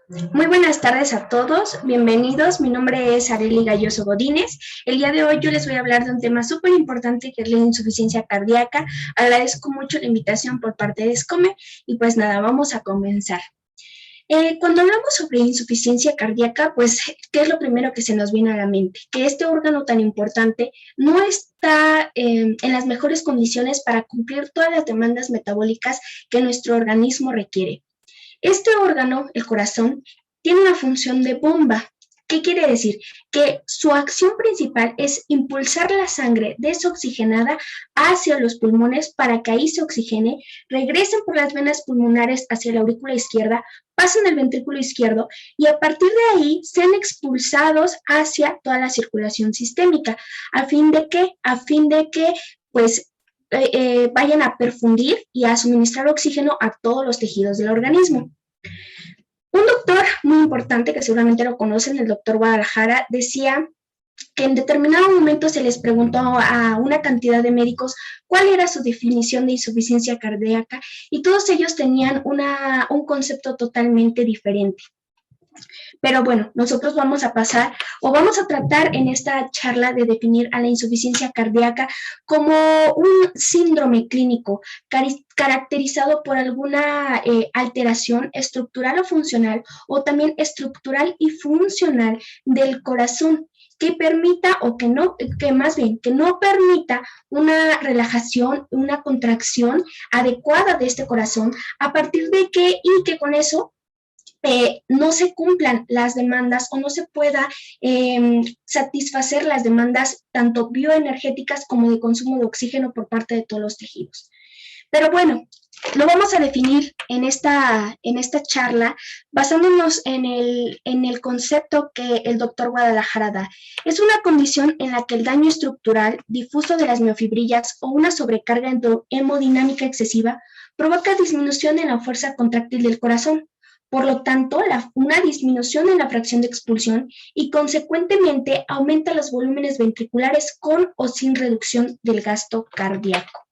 Muy buenas tardes a todos, bienvenidos. Mi nombre es Arely Galloso Godínez. El día de hoy yo les voy a hablar de un tema súper importante que es la insuficiencia cardíaca. Agradezco mucho la invitación por parte de SCOME y pues nada, vamos a comenzar. Cuando hablamos sobre insuficiencia cardíaca, pues, ¿qué es lo primero que se nos viene a la mente? Que este órgano tan importante no está en las mejores condiciones para cumplir todas las demandas metabólicas que nuestro organismo requiere. Este órgano, el corazón, tiene una función de bomba. ¿Qué quiere decir? Que su acción principal es impulsar la sangre desoxigenada hacia los pulmones para que ahí se oxigene, regresen por las venas pulmonares hacia la aurícula izquierda, pasen al ventrículo izquierdo y a partir de ahí sean expulsados hacia toda la circulación sistémica. ¿A fin de qué? A fin de que, pues, vayan a perfundir y a suministrar oxígeno a todos los tejidos del organismo. Un doctor muy importante, que seguramente lo conocen, el doctor Guadalajara, decía que en determinado momento se les preguntó a una cantidad de médicos cuál era su definición de insuficiencia cardíaca y todos ellos tenían un concepto totalmente diferente. Pero bueno, nosotros vamos a pasar o vamos a tratar en esta charla de definir a la insuficiencia cardíaca como un síndrome clínico caracterizado por alguna alteración estructural o funcional o también estructural y funcional del corazón que permita o que no, que más bien, que no permita una relajación, una contracción adecuada de este corazón a partir de que con eso no se cumplan las demandas o no se pueda satisfacer las demandas tanto bioenergéticas como de consumo de oxígeno por parte de todos los tejidos. Pero bueno, lo vamos a definir en esta charla basándonos en el concepto que el doctor Guadalajara da. Es una condición en la que el daño estructural difuso de las miofibrillas o una sobrecarga hemodinámica excesiva provoca disminución en la fuerza contráctil del corazón. Por lo tanto, una disminución en la fracción de expulsión y consecuentemente aumenta los volúmenes ventriculares con o sin reducción del gasto cardíaco.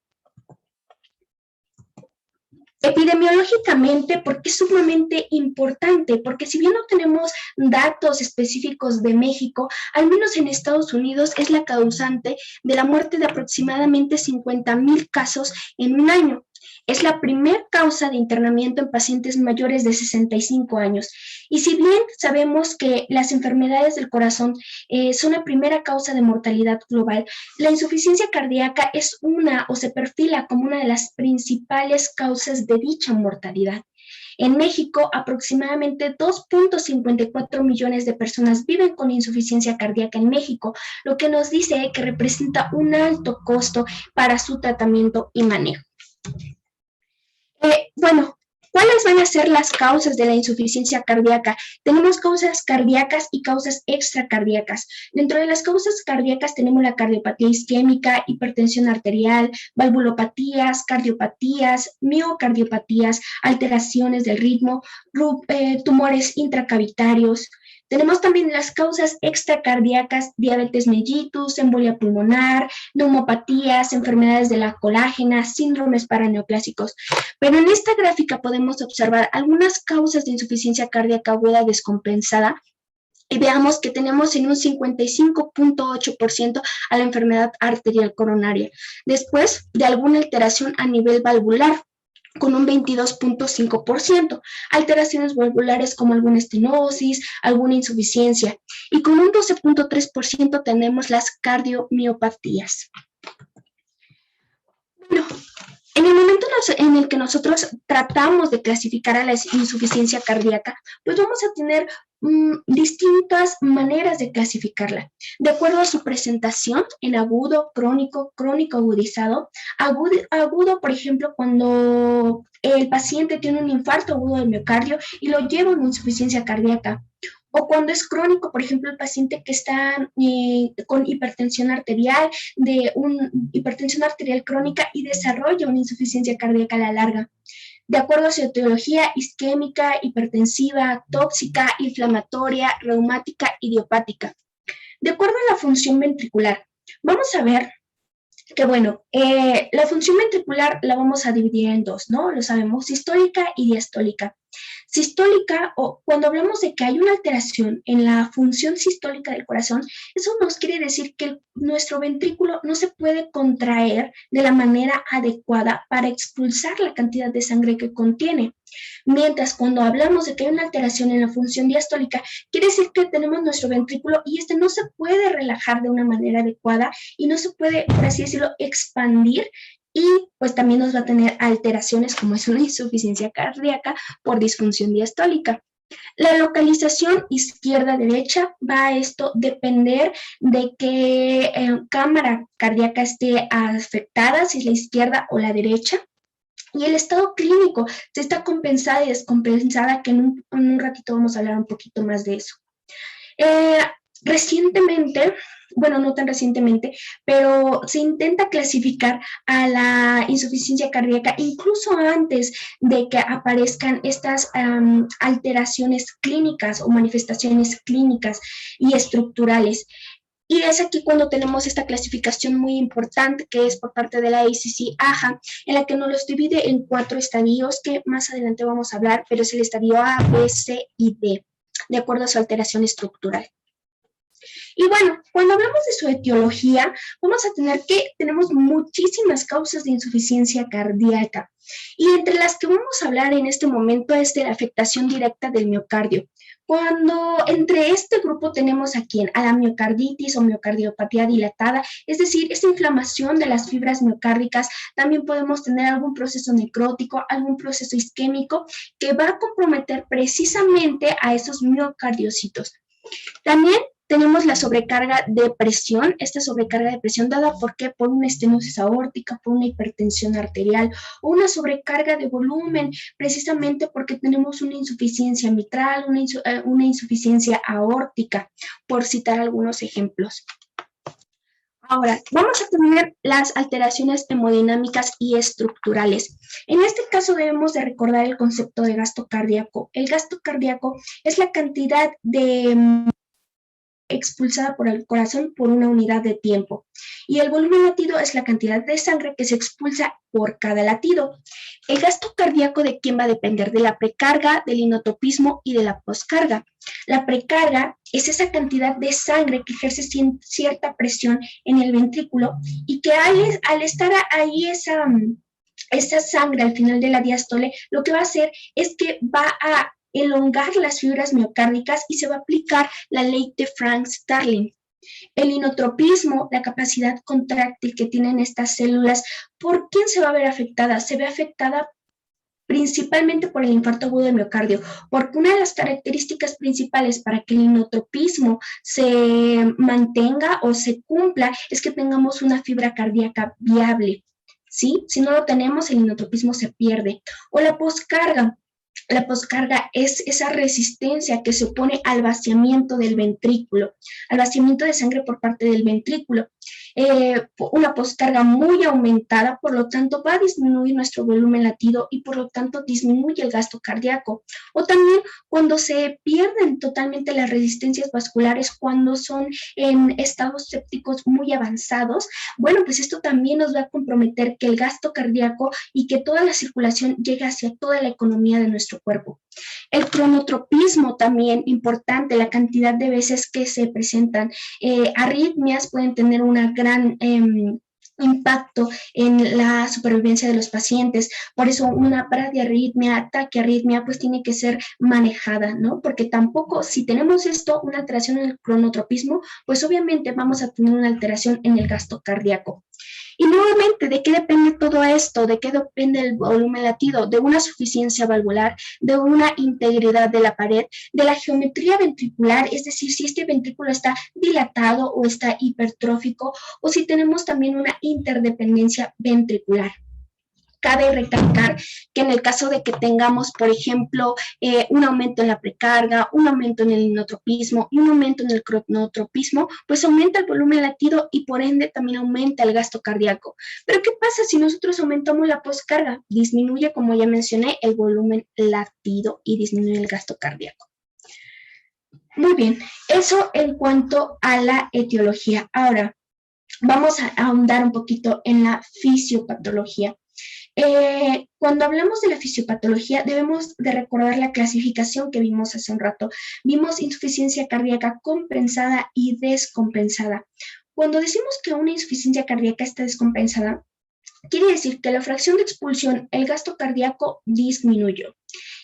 Epidemiológicamente, porque es sumamente importante, porque si bien no tenemos datos específicos de México, al menos en Estados Unidos es la causante de la muerte de aproximadamente 50,000 casos en un año. Es la primera causa de internamiento en pacientes mayores de 65 años. Y si bien sabemos que las enfermedades del corazón son la primera causa de mortalidad global, la insuficiencia cardíaca es una o se perfila como una de las principales causas de dicha mortalidad. En México, aproximadamente 2.54 millones de personas viven con insuficiencia cardíaca en México, lo que nos dice que representa un alto costo para su tratamiento y manejo. Bueno, ¿cuáles van a ser las causas de la insuficiencia cardíaca? Tenemos causas cardíacas y causas extracardíacas. Dentro de las causas cardíacas tenemos la cardiopatía isquémica, hipertensión arterial, valvulopatías, cardiopatías, miocardiopatías, alteraciones del ritmo, tumores intracavitarios. Tenemos también las causas extracardíacas, diabetes mellitus, embolia pulmonar, neumopatías, enfermedades de la colágena, síndromes paraneoplásicos. Pero en esta gráfica podemos observar algunas causas de insuficiencia cardíaca aguda descompensada y veamos que tenemos en un 55.8% a la enfermedad arterial coronaria, después de alguna alteración a nivel valvular, con un 22.5%, alteraciones valvulares como alguna estenosis, alguna insuficiencia, y con un 12.3% tenemos las cardiomiopatías. Bueno, en el momento en el que nosotros tratamos de clasificar a la insuficiencia cardíaca, pues vamos a tener distintas maneras de clasificarla. De acuerdo a su presentación en agudo, crónico, crónico agudizado. Agudo, por ejemplo, cuando el paciente tiene un infarto agudo del miocardio y lo lleva a una insuficiencia cardíaca. O cuando es crónico, por ejemplo, el paciente que está con hipertensión arterial, hipertensión arterial crónica y desarrolla una insuficiencia cardíaca a la larga. De acuerdo a su etiología isquémica, hipertensiva, tóxica, inflamatoria, reumática, idiopática. De acuerdo a la función ventricular, vamos a ver Que bueno, la función ventricular la vamos a dividir en dos, ¿no? Lo sabemos, sistólica y diastólica. Sistólica, o cuando hablamos de que hay una alteración en la función sistólica del corazón, eso nos quiere decir que nuestro ventrículo no se puede contraer de la manera adecuada para expulsar la cantidad de sangre que contiene. Mientras cuando hablamos de que hay una alteración en la función diastólica, quiere decir que tenemos nuestro ventrículo y este no se puede relajar de una manera adecuada y no se puede, por así decirlo, expandir y pues también nos va a tener alteraciones como es una insuficiencia cardíaca por disfunción diastólica. La localización izquierda-derecha va a esto depender de qué cámara cardíaca esté afectada, si es la izquierda o la derecha. Y el estado clínico, si está compensada y descompensada, que en un ratito vamos a hablar un poquito más de eso. Eh, Recientemente, bueno, no tan recientemente, pero se intenta clasificar a la insuficiencia cardíaca incluso antes de que aparezcan estas alteraciones clínicas o manifestaciones clínicas y estructurales. Y es aquí cuando tenemos esta clasificación muy importante que es por parte de la ACC-AHA, en la que nos los divide en 4 estadios que más adelante vamos a hablar, pero es el estadio A, B, C y D, de acuerdo a su alteración estructural. Y bueno, cuando hablamos de su etiología, vamos a tener que tenemos muchísimas causas de insuficiencia cardíaca. Y entre las que vamos a hablar en este momento es de la afectación directa del miocardio. Cuando entre este grupo tenemos aquí a la miocarditis o miocardiopatía dilatada, es decir, esta inflamación de las fibras miocárdicas, también podemos tener algún proceso necrótico, algún proceso isquémico que va a comprometer precisamente a esos miocardiocitos. También tenemos la sobrecarga de presión, esta sobrecarga de presión dada por una estenosis aórtica, por una hipertensión arterial o una sobrecarga de volumen, precisamente porque tenemos una insuficiencia mitral, una insuficiencia aórtica, por citar algunos ejemplos. Ahora, vamos a tener las alteraciones hemodinámicas y estructurales. En este caso debemos de recordar el concepto de gasto cardíaco. El gasto cardíaco es la cantidad de expulsada por el corazón por una unidad de tiempo. Y el volumen latido es la cantidad de sangre que se expulsa por cada latido. El gasto cardíaco de quién va a depender de la precarga, del inotropismo y de la poscarga. La precarga es esa cantidad de sangre que ejerce cierta presión en el ventrículo y que al estar ahí esa sangre al final de la diástole, lo que va a hacer es que va a elongar las fibras miocárdicas y se va a aplicar la ley de Frank-Starling. El inotropismo, la capacidad contráctil que tienen estas células, ¿por quién se va a ver afectada? Se ve afectada principalmente por el infarto agudo de miocardio, porque una de las características principales para que el inotropismo se mantenga o se cumpla es que tengamos una fibra cardíaca viable, ¿sí? Si no lo tenemos, el inotropismo se pierde. O la poscarga. La poscarga es esa resistencia que se opone al vaciamiento del ventrículo, al vaciamiento de sangre por parte del ventrículo. Una poscarga muy aumentada, por lo tanto, va a disminuir nuestro volumen latido y por lo tanto disminuye el gasto cardíaco. O también cuando se pierden totalmente las resistencias vasculares, cuando son en estados sépticos muy avanzados, bueno, pues esto también nos va a comprometer que el gasto cardíaco y que toda la circulación llegue hacia toda la economía de nuestro cuerpo. El cronotropismo también importante, la cantidad de veces que se presentan arritmias pueden tener una gran impacto en la supervivencia de los pacientes. Por eso una bradiarritmia, taquiarritmia, pues tiene que ser manejada, ¿no? Porque tampoco, si tenemos esto, una alteración en el cronotropismo, pues obviamente vamos a tener una alteración en el gasto cardíaco. Y nuevamente, ¿de qué depende todo esto? ¿De qué depende el volumen latido? De una suficiencia valvular, de una integridad de la pared, de la geometría ventricular, es decir, si este ventrículo está dilatado o está hipertrófico, o si tenemos también una interdependencia ventricular. Cabe recalcar que en el caso de que tengamos, por ejemplo, un aumento en la precarga, un aumento en el inotropismo y un aumento en el cronotropismo, pues aumenta el volumen latido y por ende también aumenta el gasto cardíaco. Pero ¿qué pasa si nosotros aumentamos la poscarga? Disminuye, como ya mencioné, el volumen latido y disminuye el gasto cardíaco. Muy bien, eso en cuanto a la etiología. Ahora, vamos a ahondar un poquito en la fisiopatología. Cuando hablamos de la fisiopatología, debemos de recordar la clasificación que vimos hace un rato. Vimos insuficiencia cardíaca compensada y descompensada. Cuando decimos que una insuficiencia cardíaca está descompensada, quiere decir que la fracción de expulsión, el gasto cardíaco, disminuyó.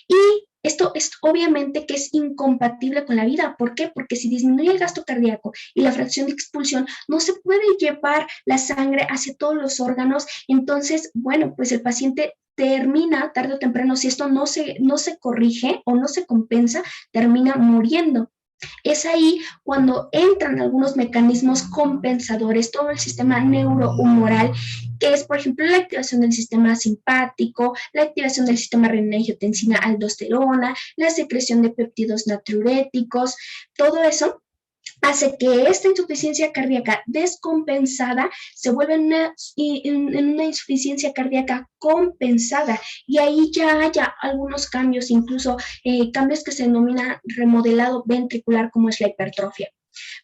Y esto es obviamente que es incompatible con la vida. ¿Por qué? Porque si disminuye el gasto cardíaco y la fracción de expulsión, no se puede llevar la sangre hacia todos los órganos. Entonces, bueno, pues el paciente termina tarde o temprano, si esto no se corrige o no se compensa, termina muriendo. Es ahí cuando entran algunos mecanismos compensadores, todo el sistema neurohumoral, que es, por ejemplo, la activación del sistema simpático, la activación del sistema renina-angiotensina-aldosterona, la secreción de péptidos natriuréticos, todo eso hace que esta insuficiencia cardíaca descompensada se vuelva en una insuficiencia cardíaca compensada, y ahí ya haya algunos cambios, incluso cambios que se denomina remodelado ventricular, como es la hipertrofia.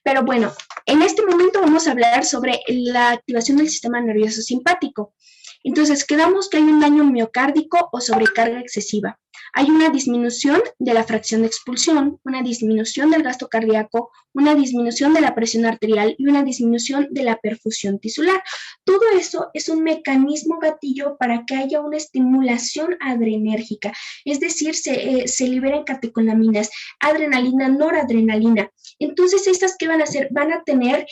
Pero bueno, en este momento vamos a hablar sobre la activación del sistema nervioso simpático. Entonces, quedamos que hay un daño miocárdico o sobrecarga excesiva. Hay una disminución de la fracción de expulsión, una disminución del gasto cardíaco, una disminución de la presión arterial y una disminución de la perfusión tisular. Todo eso es un mecanismo gatillo para que haya una estimulación adrenérgica, es decir, se liberan catecolaminas, adrenalina, noradrenalina. Entonces, ¿estas qué van a hacer? Van a tener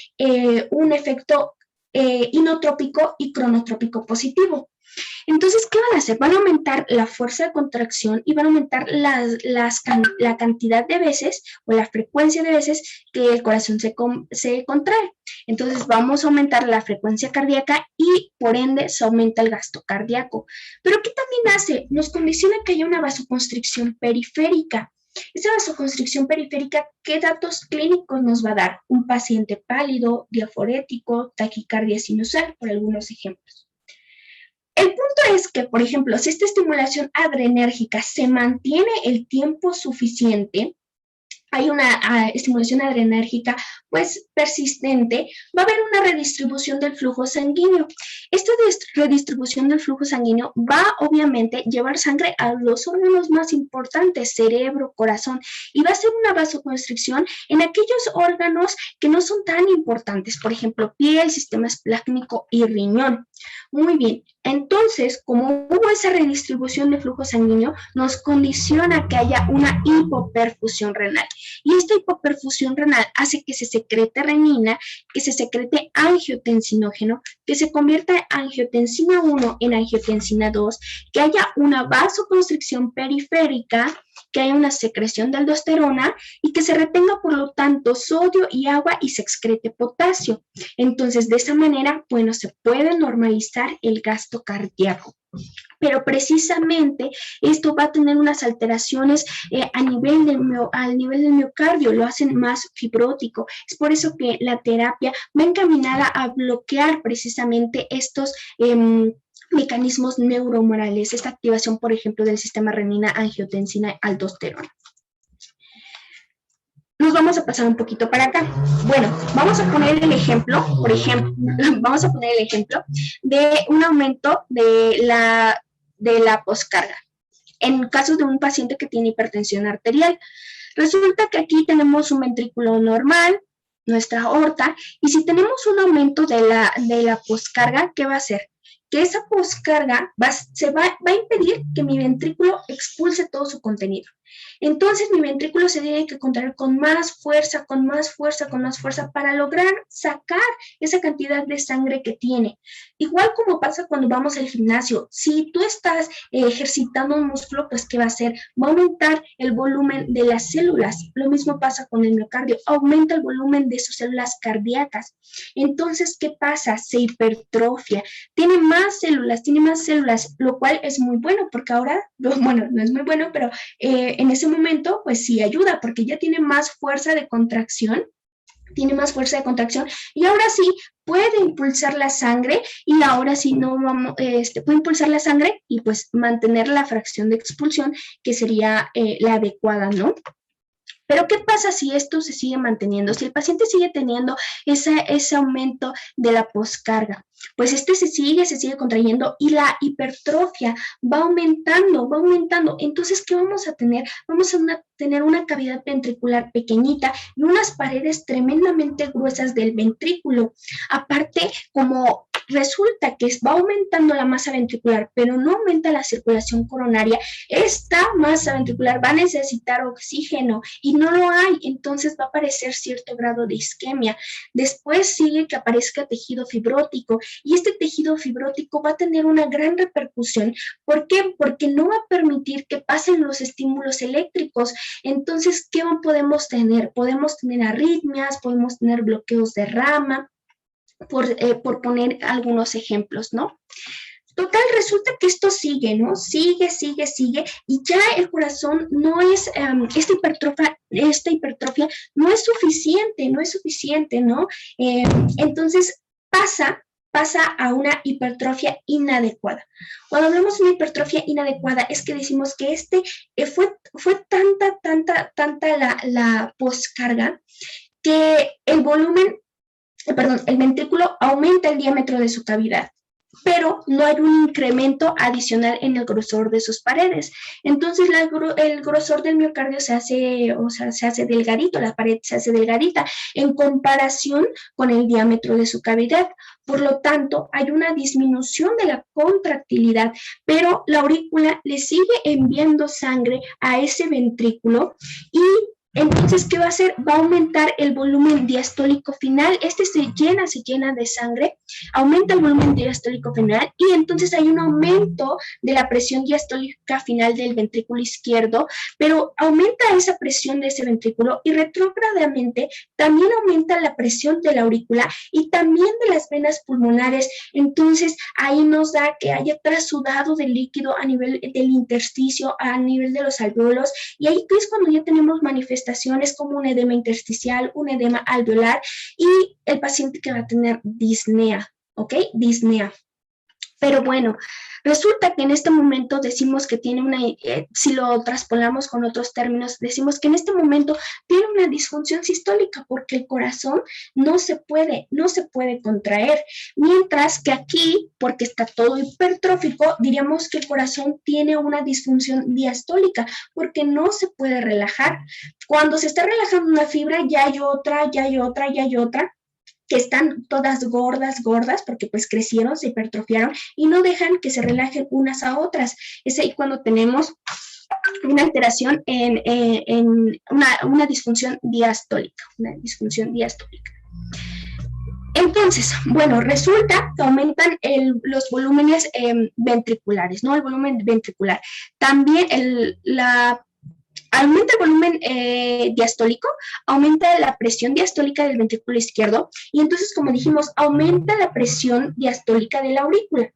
un efecto inotrópico y cronotrópico positivo. Entonces, ¿qué van a hacer? Van a aumentar la fuerza de contracción y van a aumentar la cantidad de veces o la frecuencia de veces que el corazón se contrae. Entonces, vamos a aumentar la frecuencia cardíaca y, por ende, se aumenta el gasto cardíaco. ¿Pero qué también hace? Nos condiciona que haya una vasoconstricción periférica. Esa vasoconstricción periférica, ¿qué datos clínicos nos va a dar? Un paciente pálido, diaforético, taquicardia sinusal, por algunos ejemplos. El punto es que, por ejemplo, si esta estimulación adrenérgica se mantiene el tiempo suficiente, hay una estimulación adrenérgica pues persistente, va a haber una redistribución del flujo sanguíneo. Esta redistribución del flujo sanguíneo va obviamente a llevar sangre a los órganos más importantes, cerebro, corazón, y va a ser una vasoconstricción en aquellos órganos que no son tan importantes, por ejemplo, piel, sistema esplácnico y riñón. Muy bien, entonces, como hubo esa redistribución de flujo sanguíneo, nos condiciona que haya una hipoperfusión renal. Y esta hipoperfusión renal hace que se secrete renina, que se secrete angiotensinógeno, que se convierta angiotensina 1 en angiotensina 2, que haya una vasoconstricción periférica, que haya una secreción de aldosterona y que se retenga, por lo tanto, sodio y agua y se excrete potasio. Entonces, de esa manera, bueno, se puede normalizar el gasto cardíaco. Pero precisamente esto va a tener unas alteraciones al nivel del miocardio, lo hacen más fibrótico. Es por eso que la terapia va encaminada a bloquear precisamente estos mecanismos neuromorales, esta activación, por ejemplo, del sistema renina-angiotensina-aldosterona. Nos vamos a pasar un poquito para acá. Bueno, vamos a poner el ejemplo, vamos a poner el ejemplo de un aumento de la poscarga en caso de un paciente que tiene hipertensión arterial. Resulta que aquí tenemos un ventrículo normal, nuestra aorta, y si tenemos un aumento de la poscarga, ¿qué va a hacer? Que esa poscarga va a impedir que mi ventrículo expulse todo su contenido. Entonces mi ventrículo se tiene que contraer con más fuerza, con más fuerza, con más fuerza para lograr sacar esa cantidad de sangre que tiene. Igual como pasa cuando vamos al gimnasio, si tú estás ejercitando un músculo, pues ¿qué va a hacer? Va a aumentar el volumen de las células. Lo mismo pasa con el miocardio, aumenta el volumen de sus células cardíacas. Entonces, ¿qué pasa? Se hipertrofia, tiene más células, lo cual es muy bueno porque ahora, bueno, no es muy bueno, pero en ese momento, pues sí ayuda porque ya tiene más fuerza de contracción, y ahora sí puede impulsar la sangre y ahora sí no vamos, puede impulsar la sangre y pues mantener la fracción de expulsión que sería la adecuada, ¿no? Pero ¿qué pasa si esto se sigue manteniendo? Si el paciente sigue teniendo ese aumento de la poscarga, pues este se sigue contrayendo y la hipertrofia va aumentando, va aumentando. Entonces, ¿qué vamos a tener? Vamos a tener una cavidad ventricular pequeñita y unas paredes tremendamente gruesas del ventrículo. Aparte, como resulta que va aumentando la masa ventricular, pero no aumenta la circulación coronaria, esta masa ventricular va a necesitar oxígeno y no lo hay, entonces va a aparecer cierto grado de isquemia. Después sigue que aparezca tejido fibrótico y este tejido fibrótico va a tener una gran repercusión. ¿Por qué? Porque no va a permitir que pasen los estímulos eléctricos. Entonces, ¿qué podemos tener? Podemos tener arritmias, podemos tener bloqueos de rama, por poner algunos ejemplos, ¿no? Total, resulta que esto sigue, ¿no? Sigue, y ya el corazón no es, esta hipertrofia no es suficiente, ¿no? Entonces pasa a una hipertrofia inadecuada. Cuando hablamos de una hipertrofia inadecuada es que decimos que fue tanta la poscarga que el ventrículo aumenta el diámetro de su cavidad, pero no hay un incremento adicional en el grosor de sus paredes. Entonces el grosor del miocardio se hace delgadito, la pared se hace delgadita en comparación con el diámetro de su cavidad. Por lo tanto, hay una disminución de la contractilidad, pero la aurícula le sigue enviando sangre a ese ventrículo y entonces, ¿qué va a hacer? Va a aumentar el volumen diastólico final. Este se llena de sangre, aumenta el volumen diastólico final y entonces hay un aumento de la presión diastólica final del ventrículo izquierdo, pero aumenta esa presión de ese ventrículo y retrógradamente también aumenta la presión de la aurícula y también de las venas pulmonares. Entonces, ahí nos da que haya trasudado de líquido a nivel del intersticio, a nivel de los alvéolos, y ahí es cuando ya tenemos manifestaciones como un edema intersticial, un edema alveolar y el paciente que va a tener disnea, ¿ok? Disnea. Pero bueno, resulta que en este momento decimos que tiene si lo traspolamos con otros términos, decimos que en este momento tiene una disfunción sistólica porque el corazón no se puede contraer, mientras que aquí, porque está todo hipertrófico, diríamos que el corazón tiene una disfunción diastólica porque no se puede relajar. Cuando se está relajando una fibra, ya hay otra, que están todas gordas, porque pues crecieron, se hipertrofiaron y no dejan que se relajen unas a otras. Es ahí cuando tenemos una alteración en una disfunción diastólica, Entonces, bueno, resulta que aumentan los volúmenes ventriculares, ¿no? El volumen ventricular. También aumenta el volumen diastólico, aumenta la presión diastólica del ventrículo izquierdo y entonces, como dijimos, aumenta la presión diastólica de la aurícula,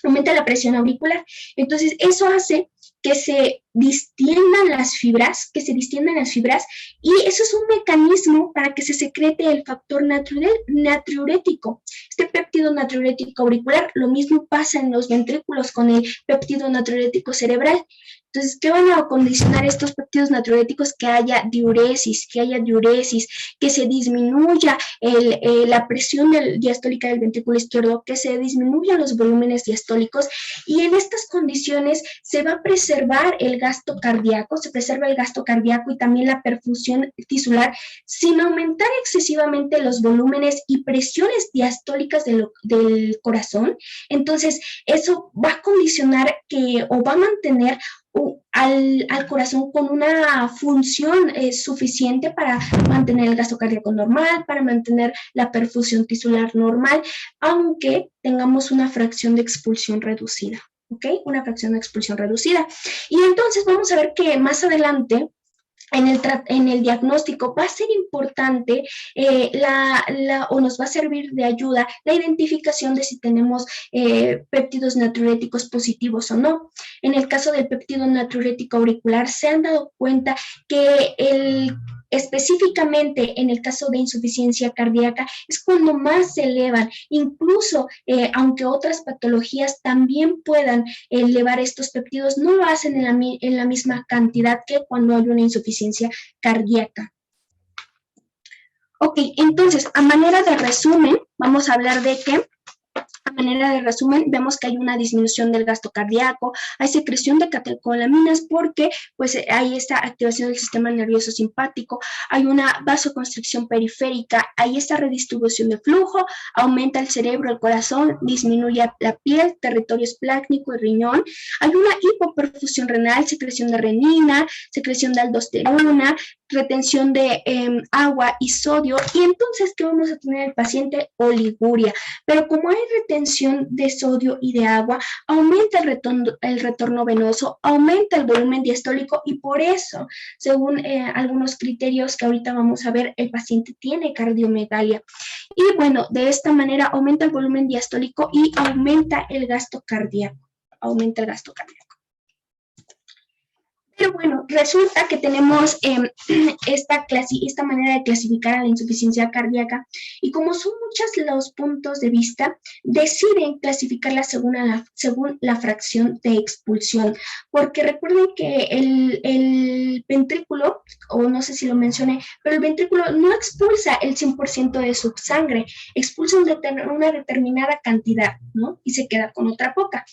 aumenta la presión auricular. Entonces, eso hace que se distiendan las fibras, y eso es un mecanismo para que se secrete el factor natriurético. Este péptido natriurético auricular, lo mismo pasa en los ventrículos con el péptido natriurético cerebral. Entonces, ¿qué van a condicionar estos péptidos natriuréticos? Que haya diuresis, que se disminuya la presión diastólica del ventrículo izquierdo, que se disminuyan los volúmenes diastólicos, y en estas condiciones se va a preservar el gasto cardíaco, y también la perfusión tisular sin aumentar excesivamente los volúmenes y presiones diastólicas del corazón. Entonces, eso va a condicionar o va a mantener al corazón con una función suficiente para mantener el gasto cardíaco normal, para mantener la perfusión tisular normal, aunque tengamos una fracción de expulsión reducida, ¿ok? Una fracción de expulsión reducida. Y entonces vamos a ver que más adelante en el diagnóstico va a ser importante o nos va a servir de ayuda la identificación de si tenemos péptidos natriuréticos positivos o no. En el caso del péptido natriurético auricular se han dado cuenta que específicamente en el caso de insuficiencia cardíaca, es cuando más se elevan, incluso aunque otras patologías también puedan elevar estos péptidos, no lo hacen en la misma cantidad que cuando hay una insuficiencia cardíaca. Ok, entonces, a manera de resumen, vamos a hablar de que a manera de resumen, vemos que hay una disminución del gasto cardíaco, hay secreción de catecolaminas porque pues hay esta activación del sistema nervioso simpático, hay una vasoconstricción periférica, hay esta redistribución de flujo, aumenta el cerebro, el corazón, disminuye la piel, territorio esplácnico y riñón, hay una hipoperfusión renal, secreción de renina, secreción de aldosterona, retención de agua y sodio, y entonces, ¿qué vamos a tener el paciente? Oliguria. Pero como hay retención de sodio y de agua, aumenta el retorno venoso, aumenta el volumen diastólico y por eso, según algunos criterios que ahorita vamos a ver, el paciente tiene cardiomegalia. Y bueno, de esta manera aumenta el volumen diastólico y aumenta el gasto cardíaco. Aumenta el gasto cardíaco. Pero bueno, resulta que tenemos esta manera de clasificar a la insuficiencia cardíaca y como son muchos los puntos de vista, deciden clasificarla según la fracción de expulsión. Porque recuerden que el ventrículo, o no sé si lo mencioné, pero el ventrículo no expulsa el 100% de su sangre, expulsa una determinada cantidad, ¿no? Y se queda con otra poca.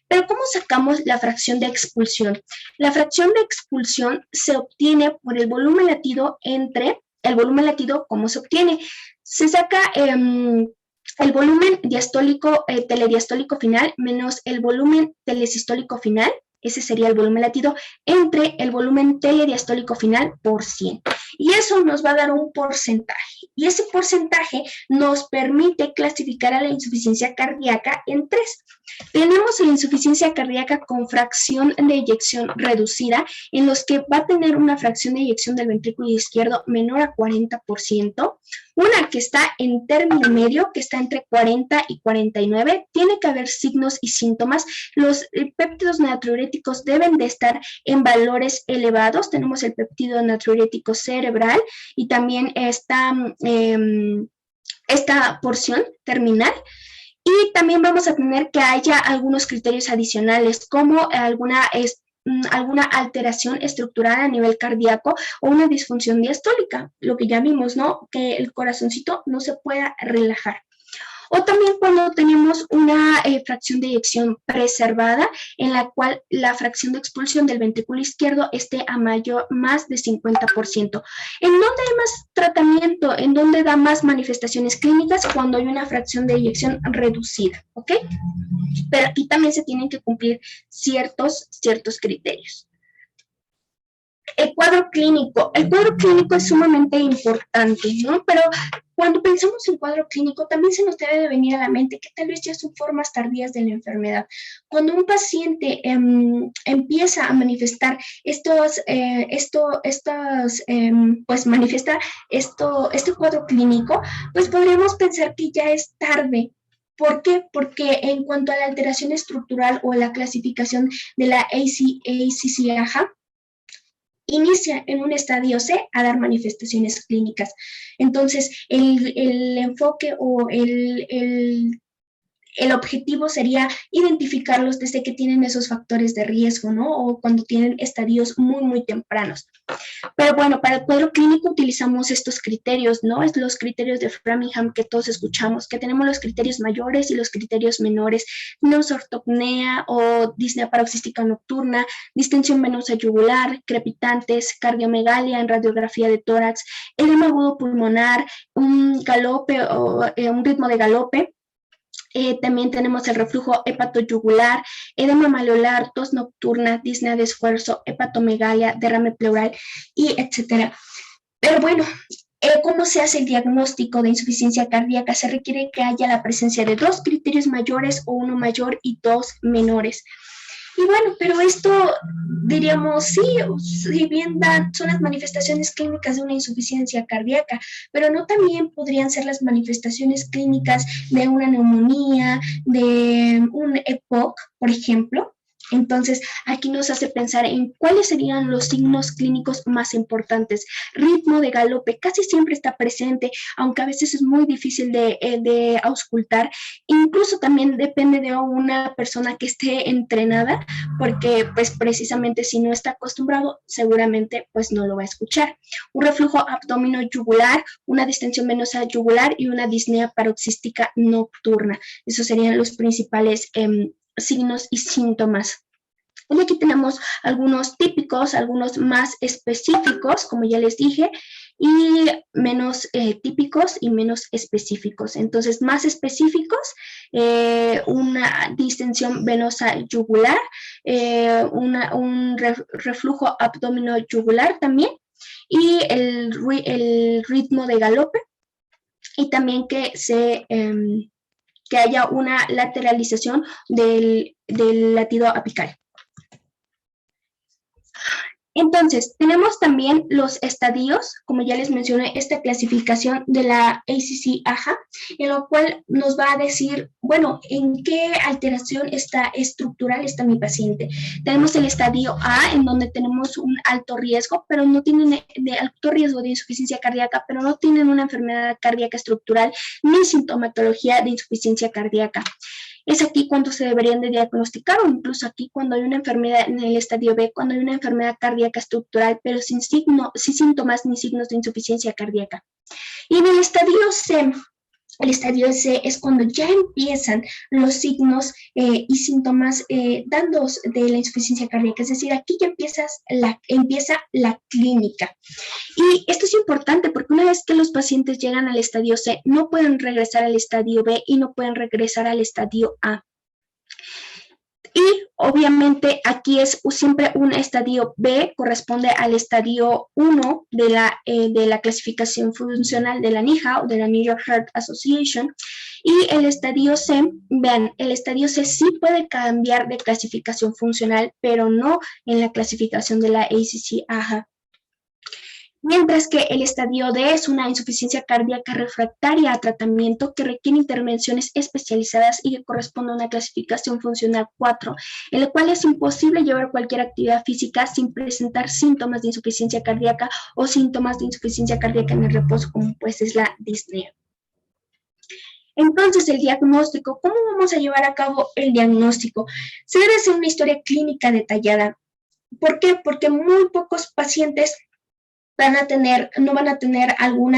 Pero ¿cómo sacamos la fracción de expulsión? La fracción de expulsión se obtiene por el volumen latido entre el volumen latido, ¿cómo se obtiene? Se saca el volumen diastólico, telediastólico final menos el volumen telesistólico final, ese sería el volumen latido, entre el volumen telediastólico final por 100. Y eso nos va a dar un porcentaje. Y ese porcentaje nos permite clasificar a la insuficiencia cardíaca en 3. Tenemos la insuficiencia cardíaca con fracción de eyección reducida, en los que va a tener una fracción de eyección del ventrículo izquierdo menor a 40%, una que está en término medio, que está entre 40 y 49, tiene que haber signos y síntomas, los péptidos natriuréticos deben de estar en valores elevados, tenemos el péptido natriurético cerebral y también esta porción terminal. Y también vamos a tener que haya algunos criterios adicionales, como alguna alteración estructural a nivel cardíaco o una disfunción diastólica, lo que ya vimos, ¿no? Que el corazoncito no se pueda relajar. O también cuando tenemos una fracción de eyección preservada, en la cual la fracción de expulsión del ventrículo izquierdo esté a más de 50%. ¿En dónde hay más tratamiento? ¿En dónde da más manifestaciones clínicas? Cuando hay una fracción de eyección reducida, ¿ok? Pero aquí también se tienen que cumplir ciertos criterios. El cuadro clínico es sumamente importante, ¿no? Pero cuando pensamos en cuadro clínico, también se nos debe de venir a la mente que tal vez ya son formas tardías de la enfermedad. Cuando un paciente empieza a manifestar este cuadro clínico, pues podríamos pensar que ya es tarde. ¿Por qué? Porque en cuanto a la alteración estructural o la clasificación de la ACC-AHA, inicia en un estadio C a dar manifestaciones clínicas. Entonces, el enfoque o el objetivo sería identificarlos desde que tienen esos factores de riesgo, ¿no? O cuando tienen estadios muy tempranos. Pero bueno, para el cuadro clínico utilizamos estos criterios, ¿no? Es los criterios de Framingham que todos escuchamos, que tenemos los criterios mayores y los criterios menores, nosortopnea o disnea paroxística nocturna, distensión venosa yugular, crepitantes, cardiomegalia en radiografía de tórax, edema agudo pulmonar, un galope o un ritmo de galope. También tenemos el reflujo hepatoyugular, edema maleolar, tos nocturna, disnea de esfuerzo, hepatomegalia, derrame pleural y etcétera. Pero bueno, ¿cómo se hace el diagnóstico de insuficiencia cardíaca? Se requiere que haya la presencia de 2 criterios mayores o 1 mayor y 2 menores. Y bueno, pero esto diríamos, sí, si bien son las manifestaciones clínicas de una insuficiencia cardíaca, pero no también podrían ser las manifestaciones clínicas de una neumonía, de un EPOC, por ejemplo. Entonces, aquí nos hace pensar en cuáles serían los signos clínicos más importantes. Ritmo de galope casi siempre está presente, aunque a veces es muy difícil de auscultar. Incluso también depende de una persona que esté entrenada, porque pues precisamente si no está acostumbrado, seguramente pues no lo va a escuchar. Un reflujo abdomino-yugular, una distensión venosa yugular y una disnea paroxística nocturna. Esos serían los principales signos y síntomas. Y aquí tenemos algunos típicos, algunos más específicos, como ya les dije, y menos típicos y menos específicos. Entonces, más específicos, una distensión venosa yugular, un reflujo abdomino yugular también, y el ritmo de galope, y también que haya una lateralización del latido apical. Entonces, tenemos también los estadios, como ya les mencioné, esta clasificación de la ACC-AHA, en lo cual nos va a decir, bueno, en qué alteración estructural está mi paciente. Tenemos el estadio A, en donde tenemos un alto riesgo, pero no tienen alto riesgo de insuficiencia cardíaca, pero no tienen una enfermedad cardíaca estructural ni sintomatología de insuficiencia cardíaca. Es aquí cuando se deberían de diagnosticar, o incluso aquí cuando hay una enfermedad en el estadio B, cuando hay una enfermedad cardíaca estructural, pero sin síntomas ni signos de insuficiencia cardíaca. Y en el estadio C es cuando ya empiezan los signos y síntomas dandos de la insuficiencia cardíaca, es decir, aquí ya empieza la clínica. Y esto es importante porque una vez que los pacientes llegan al estadio C, no pueden regresar al estadio B y no pueden regresar al estadio A. Y obviamente aquí es siempre un estadio B, corresponde al estadio 1 de la clasificación funcional de la NYHA o de la New York Heart Association. Y el estadio C, vean, el estadio C sí puede cambiar de clasificación funcional, pero no en la clasificación de la ACC-AHA. Mientras que el estadio D es una insuficiencia cardíaca refractaria a tratamiento que requiere intervenciones especializadas y que corresponde a una clasificación funcional 4, en la cual es imposible llevar cualquier actividad física sin presentar síntomas de insuficiencia cardíaca o síntomas de insuficiencia cardíaca en el reposo, como pues es la disnea. Entonces, el diagnóstico, ¿cómo vamos a llevar a cabo el diagnóstico? Se debe hacer una historia clínica detallada. ¿Por qué? Porque muy pocos pacientes no van a tener algún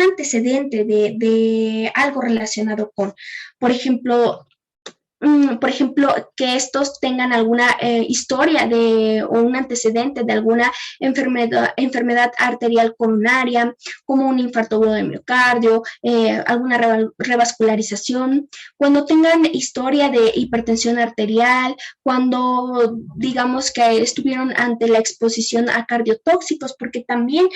antecedente de algo relacionado con, por ejemplo, que estos tengan alguna historia o un antecedente de alguna enfermedad arterial coronaria, como un infarto agudo de miocardio, alguna revascularización, cuando tengan historia de hipertensión arterial, cuando digamos que estuvieron ante la exposición a cardiotóxicos, porque también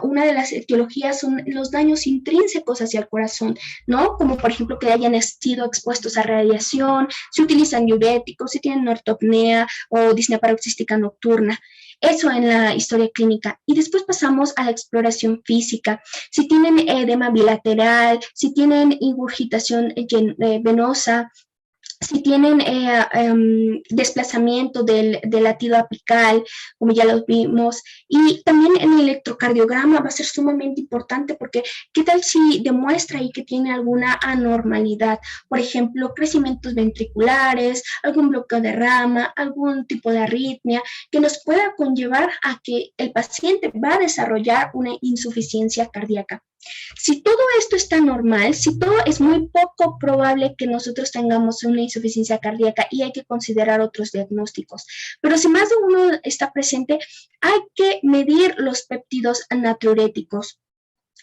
una de las etiologías son los daños intrínsecos hacia el corazón, ¿no? Como por ejemplo que hayan sido expuestos a radiación, si utilizan diuréticos, si tienen ortopnea o disnea paroxística nocturna. Eso en la historia clínica. Y después pasamos a la exploración física. Si tienen edema bilateral, si tienen ingurgitación venosa, si tienen desplazamiento del latido apical, como ya lo vimos, y también en el electrocardiograma va a ser sumamente importante porque ¿qué tal si demuestra ahí que tiene alguna anormalidad? Por ejemplo, crecimientos ventriculares, algún bloqueo de rama, algún tipo de arritmia que nos pueda conllevar a que el paciente va a desarrollar una insuficiencia cardíaca. Si todo esto está normal, si todo es muy poco probable que nosotros tengamos una insuficiencia cardíaca y hay que considerar otros diagnósticos. Pero si más de uno está presente, hay que medir los péptidos natriuréticos.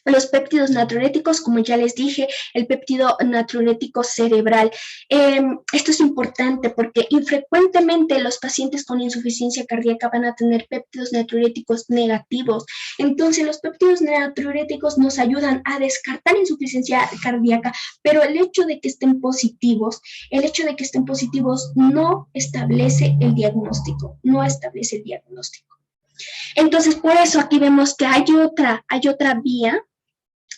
Los péptidos natriuréticos, como ya les dije, el péptido natriurético cerebral. Esto es importante porque infrecuentemente los pacientes con insuficiencia cardíaca van a tener péptidos natriuréticos negativos. Entonces, los péptidos natriuréticos nos ayudan a descartar insuficiencia cardíaca, pero el hecho de que estén positivos no establece el diagnóstico, Entonces, por eso aquí vemos que hay otra vía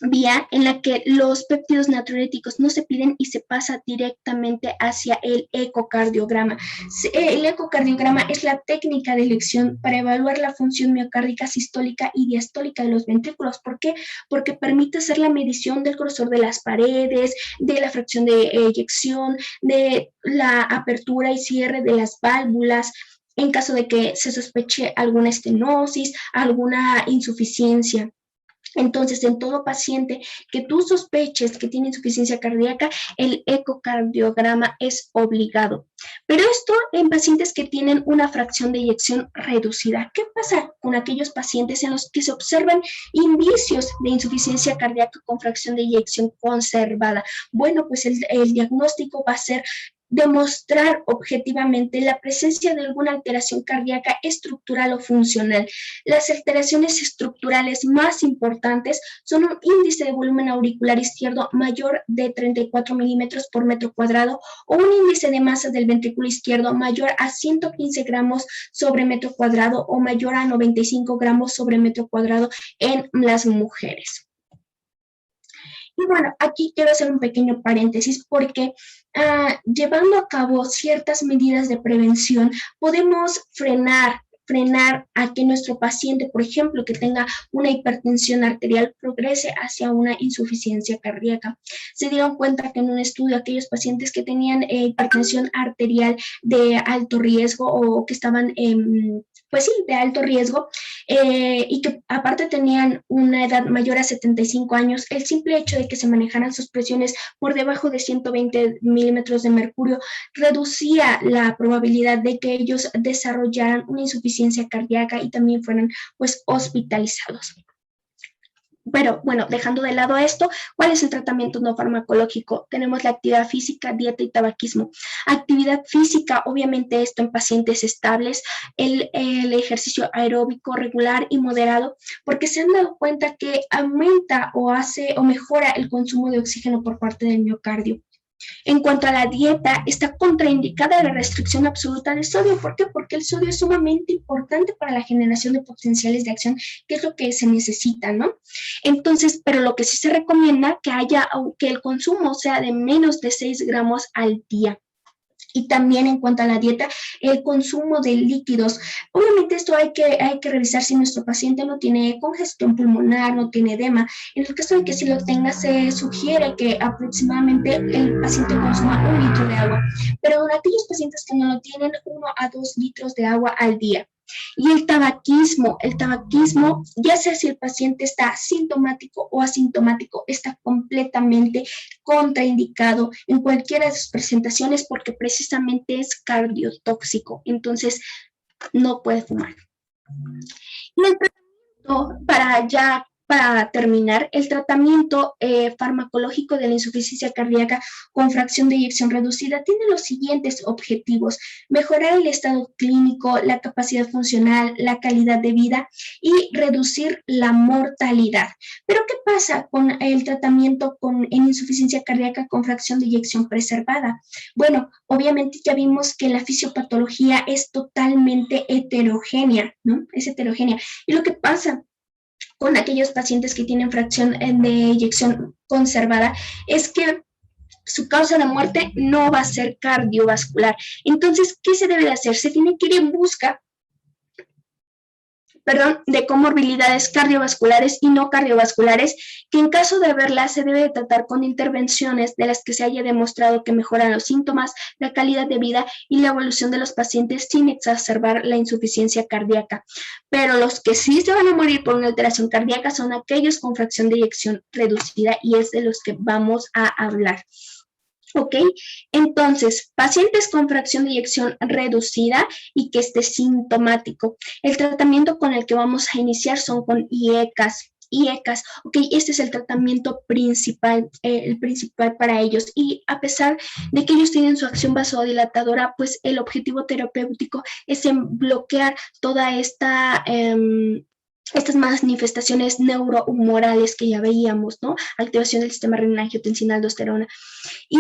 vía en la que los péptidos natriuréticos no se piden y se pasa directamente hacia el ecocardiograma. El ecocardiograma es la técnica de elección para evaluar la función miocárdica, sistólica y diastólica de los ventrículos. ¿Por qué? Porque permite hacer la medición del grosor de las paredes, de la fracción de eyección, de la apertura y cierre de las válvulas, en caso de que se sospeche alguna estenosis, alguna insuficiencia. Entonces, en todo paciente que tú sospeches que tiene insuficiencia cardíaca, el ecocardiograma es obligado. Pero esto en pacientes que tienen una fracción de eyección reducida. ¿Qué pasa con aquellos pacientes en los que se observan indicios de insuficiencia cardíaca con fracción de eyección conservada? Bueno, pues el diagnóstico va a ser demostrar objetivamente la presencia de alguna alteración cardíaca estructural o funcional. Las alteraciones estructurales más importantes son un índice de volumen auricular izquierdo mayor de 34 milímetros por metro cuadrado o un índice de masa del ventrículo izquierdo mayor a 115 gramos sobre metro cuadrado o mayor a 95 gramos sobre metro cuadrado en las mujeres. Y bueno, aquí quiero hacer un pequeño paréntesis porque llevando a cabo ciertas medidas de prevención podemos frenar a que nuestro paciente, por ejemplo, que tenga una hipertensión arterial, progrese hacia una insuficiencia cardíaca. Se dieron cuenta que en un estudio aquellos pacientes que tenían hipertensión arterial de alto riesgo o que estaban pues sí, de alto riesgo, y que aparte tenían una edad mayor a 75 años, el simple hecho de que se manejaran sus presiones por debajo de 120 milímetros de mercurio reducía la probabilidad de que ellos desarrollaran una insuficiencia cardíaca y también fueran pues hospitalizados. Pero bueno, dejando de lado esto, ¿cuál es el tratamiento no farmacológico? Tenemos la actividad física, dieta y tabaquismo. Actividad física, obviamente esto en pacientes estables, el ejercicio aeróbico regular y moderado, porque se han dado cuenta que aumenta o hace o mejora el consumo de oxígeno por parte del miocardio. En cuanto a la dieta, está contraindicada la restricción absoluta de sodio. ¿Por qué? Porque el sodio es sumamente importante para la generación de potenciales de acción, que es lo que se necesita, ¿no? Entonces, pero lo que sí se recomienda que el consumo sea de menos de 6 gramos al día. Y también en cuanto a la dieta, el consumo de líquidos. Obviamente esto hay que revisar si nuestro paciente no tiene congestión pulmonar, no tiene edema. En el caso de que si lo tenga, se sugiere que aproximadamente el paciente consuma 1 litro de agua. Pero en aquellos pacientes que no lo tienen, 1 a 2 litros de agua al día. Y el tabaquismo, ya sea si el paciente está sintomático o asintomático, está completamente contraindicado en cualquiera de sus presentaciones porque precisamente es cardiotóxico, entonces no puede fumar. Y el tratamiento, para terminar, el tratamiento farmacológico de la insuficiencia cardíaca con fracción de eyección reducida tiene los siguientes objetivos: mejorar el estado clínico, la capacidad funcional, la calidad de vida y reducir la mortalidad. Pero ¿qué pasa con el tratamiento en insuficiencia cardíaca con fracción de eyección preservada? Bueno, obviamente ya vimos que la fisiopatología es totalmente heterogénea, ¿no? Es heterogénea. Y lo que pasa con aquellos pacientes que tienen fracción de eyección conservada es que su causa de muerte no va a ser cardiovascular. Entonces, ¿qué se debe de hacer? Se tiene que ir en busca de comorbilidades cardiovasculares y no cardiovasculares, que en caso de haberlas se debe de tratar con intervenciones de las que se haya demostrado que mejoran los síntomas, la calidad de vida y la evolución de los pacientes sin exacerbar la insuficiencia cardíaca. Pero los que sí se van a morir por una alteración cardíaca son aquellos con fracción de eyección reducida y es de los que vamos a hablar. ¿Ok? Entonces, pacientes con fracción de eyección reducida y que esté sintomático. El tratamiento con el que vamos a iniciar son con IECAS. Ok, este es el tratamiento principal, el principal para ellos. Y a pesar de que ellos tienen su acción vasodilatadora, pues el objetivo terapéutico es en bloquear toda estas manifestaciones neurohumorales que ya veíamos, ¿no? Activación del sistema renina, angiotensina, aldosterona. Y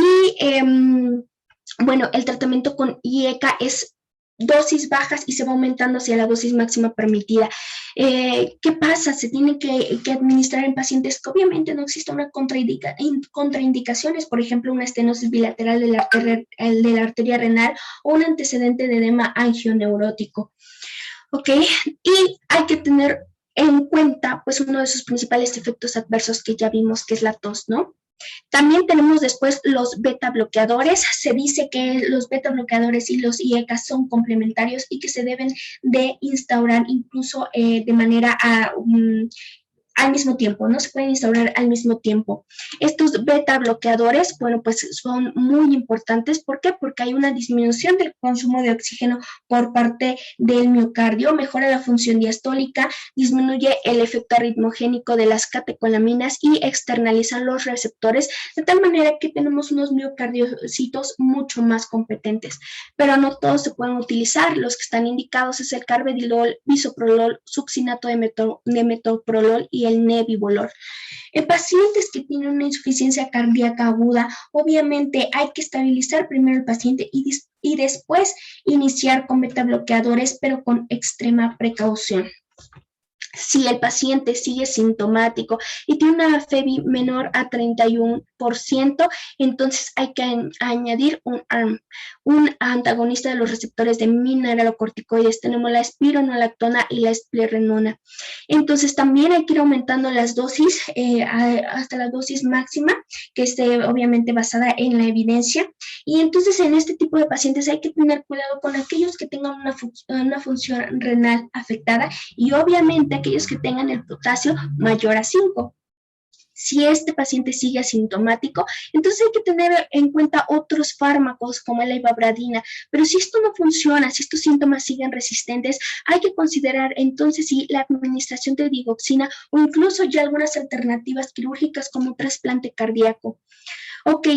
bueno, el tratamiento con IECA es dosis bajas y se va aumentando hacia la dosis máxima permitida. ¿Qué pasa? Se tiene que administrar en pacientes que obviamente no existe una contraindicaciones, por ejemplo, una estenosis bilateral de la arteria renal o un antecedente de edema angioneurótico. ¿Ok? Y hay que tener en cuenta, pues, uno de sus principales efectos adversos que ya vimos, que es la tos, ¿no? También tenemos después los beta bloqueadores. Se dice que los beta bloqueadores y los IECA son complementarios y que se deben de instaurar incluso de manera al mismo tiempo, no se pueden instaurar al mismo tiempo. Estos beta bloqueadores, bueno, pues son muy importantes. ¿Por qué? Porque hay una disminución del consumo de oxígeno por parte del miocardio, mejora la función diastólica, disminuye el efecto arritmogénico de las catecolaminas y externalizan los receptores, de tal manera que tenemos unos miocardiocitos mucho más competentes. Pero no todos se pueden utilizar. Los que están indicados es el carvedilol, bisoprolol, succinato de metoprolol y el nebivolol. En pacientes que tienen una insuficiencia cardíaca aguda, obviamente hay que estabilizar primero al paciente y después iniciar con beta bloqueadores, pero con extrema precaución. Si el paciente sigue sintomático y tiene una FEBI menor a 31%, entonces hay que añadir un antagonista de los receptores de mineralocorticoides. Tenemos la espironolactona y la esplerenona. Entonces también hay que ir aumentando las dosis hasta la dosis máxima, que esté obviamente basada en la evidencia. Y entonces en este tipo de pacientes hay que tener cuidado con aquellos que tengan una función renal afectada y obviamente aquellos que tengan el potasio mayor a 5. Si este paciente sigue asintomático, entonces hay que tener en cuenta otros fármacos como la ivabradina. Pero si esto no funciona, si estos síntomas siguen resistentes, hay que considerar entonces sí la administración de digoxina o incluso ya algunas alternativas quirúrgicas como un trasplante cardíaco. Ok,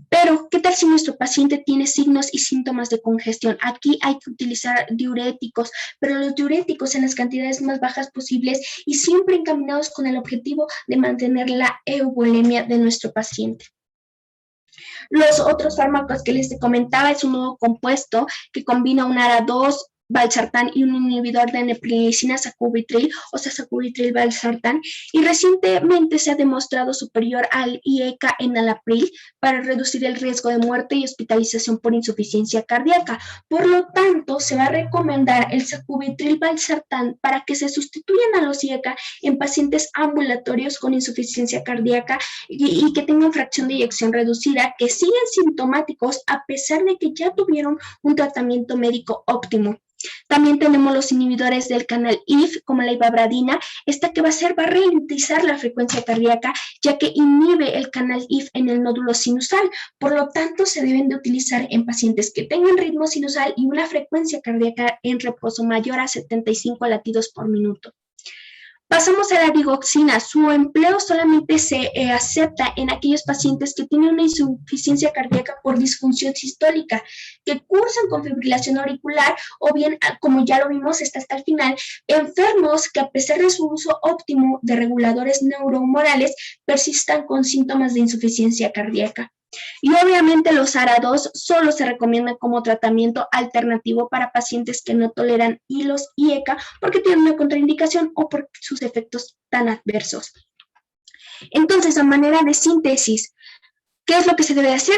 pero, ¿qué tal si nuestro paciente tiene signos y síntomas de congestión? Aquí hay que utilizar diuréticos, pero los diuréticos en las cantidades más bajas posibles y siempre encaminados con el objetivo de mantener la euvolemia de nuestro paciente. Los otros fármacos que les comentaba es un nuevo compuesto que combina un ARA2, valsartán y un inhibidor de neprilicina, sacubitril, o sea, sacubitril-valsartán, y recientemente se ha demostrado superior al IECA en enalapril para reducir el riesgo de muerte y hospitalización por insuficiencia cardíaca. Por lo tanto, se va a recomendar el sacubitril-valsartán para que se sustituyan a los IECA en pacientes ambulatorios con insuficiencia cardíaca y que tengan fracción de eyección reducida, que siguen sintomáticos a pesar de que ya tuvieron un tratamiento médico óptimo. También tenemos los inhibidores del canal IF, como la ivabradina, esta que va a ralentizar la frecuencia cardíaca, ya que inhibe el canal IF en el nódulo sinusal. Por lo tanto, se deben de utilizar en pacientes que tengan ritmo sinusal y una frecuencia cardíaca en reposo mayor a 75 latidos por minuto. Pasamos a la digoxina. Su empleo solamente se acepta en aquellos pacientes que tienen una insuficiencia cardíaca por disfunción sistólica, que cursan con fibrilación auricular o bien, como ya lo vimos hasta el final, enfermos que a pesar de su uso óptimo de reguladores neurohumorales persistan con síntomas de insuficiencia cardíaca. Y obviamente los ARA2 solo se recomiendan como tratamiento alternativo para pacientes que no toleran hilos IECA porque tienen una contraindicación o por sus efectos tan adversos. Entonces, a manera de síntesis, ¿qué es lo que se debe hacer?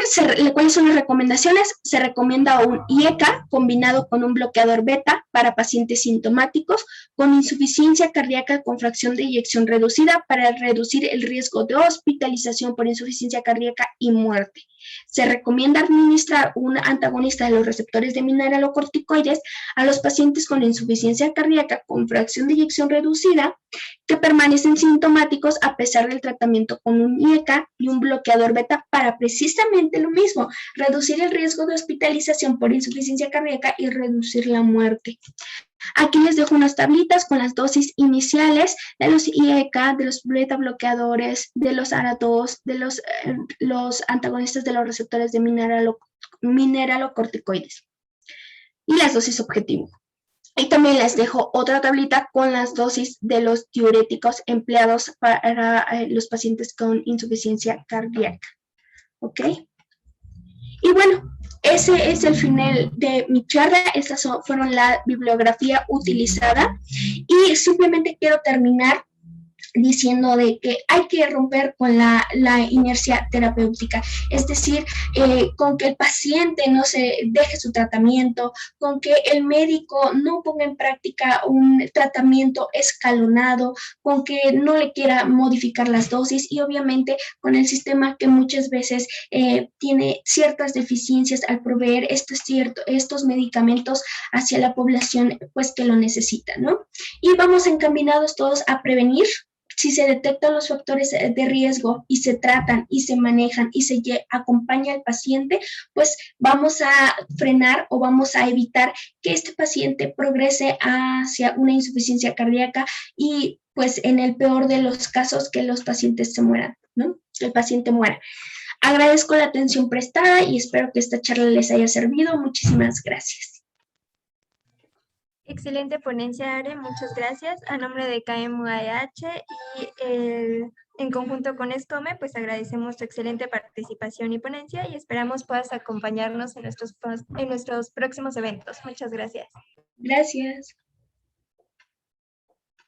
¿Cuáles son las recomendaciones? Se recomienda un IECA combinado con un bloqueador beta para pacientes sintomáticos con insuficiencia cardíaca con fracción de eyección reducida para reducir el riesgo de hospitalización por insuficiencia cardíaca y muerte. Se recomienda administrar un antagonista de los receptores de mineralocorticoides a los pacientes con insuficiencia cardíaca con fracción de eyección reducida que permanecen sintomáticos a pesar del tratamiento con un IECA y un bloqueador beta para precisamente lo mismo, reducir el riesgo de hospitalización por insuficiencia cardíaca y reducir la muerte. Aquí les dejo unas tablitas con las dosis iniciales de los IECA, de los beta bloqueadores, de los ARA2, de los antagonistas de los receptores de mineralocorticoides y las dosis objetivo. Y también les dejo otra tablita con las dosis de los diuréticos empleados para los pacientes con insuficiencia cardíaca. ¿Ok? Y bueno, ese es el final de mi charla. Estas fueron la bibliografía utilizada y simplemente quiero terminar diciendo de que hay que romper con la inercia terapéutica, es decir, con que el paciente no se deje su tratamiento, con que el médico no ponga en práctica un tratamiento escalonado, con que no le quiera modificar las dosis y obviamente con el sistema que muchas veces tiene ciertas deficiencias al proveer estos medicamentos hacia la población pues que lo necesita, ¿no? Y vamos encaminados todos a prevenir. Si se detectan los factores de riesgo y se tratan y se manejan y se acompaña al paciente, pues vamos a frenar o vamos a evitar que este paciente progrese hacia una insuficiencia cardíaca y pues en el peor de los casos que los pacientes se mueran, ¿no? Que el paciente muera. Agradezco la atención prestada y espero que esta charla les haya servido. Muchísimas gracias. Excelente ponencia, Are, muchas gracias. A nombre de KMUAH y en conjunto con SCOME, pues agradecemos tu excelente participación y ponencia y esperamos puedas acompañarnos en nuestros próximos eventos. Muchas gracias. Gracias.